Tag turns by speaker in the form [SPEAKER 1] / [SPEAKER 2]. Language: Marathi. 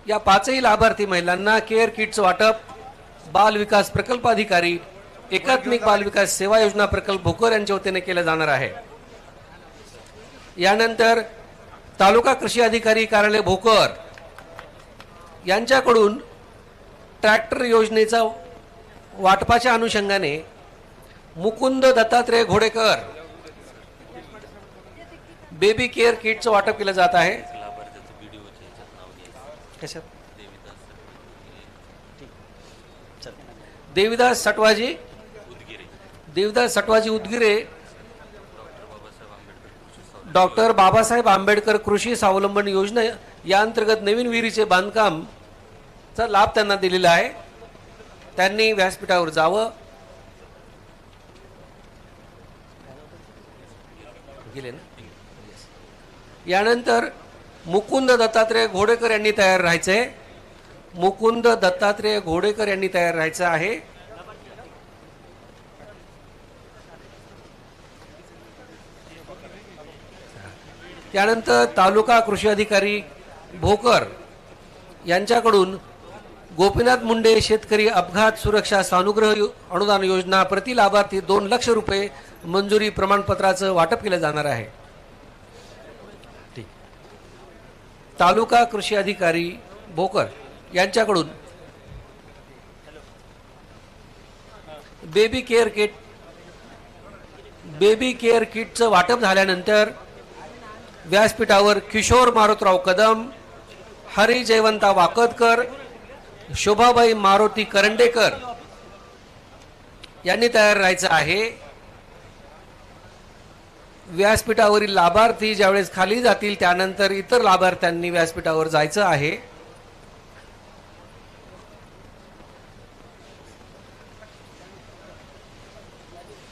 [SPEAKER 1] या पाचही लाभार्थी महिलांना केअर किट्स वाटप बाल विकास प्रकल्प अधिकारी एकात्मिक बाल विकास सेवा योजना प्रकल्प भोकर यांच्या वतीने केलं जाणार आहे। यानंतर तालुका कृषी अधिकारी कार्यालय भोकर यांच्याकडून ट्रॅक्टर योजनेचा वाटपाच्या अनुषंगाने मुकुंद दत्तात्रय घोडेकर बेबी केअर किटचं वाटप केलं जात आहे। देविदास सटवाजी उदगिरे डॉक्टर बाबासाहेब आंबेडकर कृषी स्वावलंबन योजना या अंतर्गत नवीन विहिरीचे बांधकाम चा लाभ त्यांना दिलेला आहे। त्यांनी व्यासपीठावर जावं। गेले ना। यानंतर मुकुंद दत्तात्रय घोडेकर यांनी तयार राहायचंय। मुकुंद दत्तात्रय घोडेकर यांनी तयार राहायचं आहे। त्यानंतर तालुका कृषी अधिकारी भोकर यांच्याकडून गोपीनाथ मुंडे शेतकरी अपघात सुरक्षा सानुग्रह अनुदान योजना प्रति लाभार्थी 2 लाख रुपये मंजुरी प्रमाणपत्राचं वाटप केलं जाणार आहे। तालुका कृषी अधिकारी भोकर यांच्याकडून बेबी केअर किटचं वाटप झाल्यानंतर व्यासपीठावर किशोर मारुतराव कदम, हरी जयवंता वाकदकर, शोभाबाई मारुती करंडेकर यांनी तयार राहायचं आहे। व्यासपीठावरील लाभार्थी ज्यावेळेस खाली जातील त्यानंतर इतर लाभार्थ्यांनी व्यासपीठावर जायचं आहे।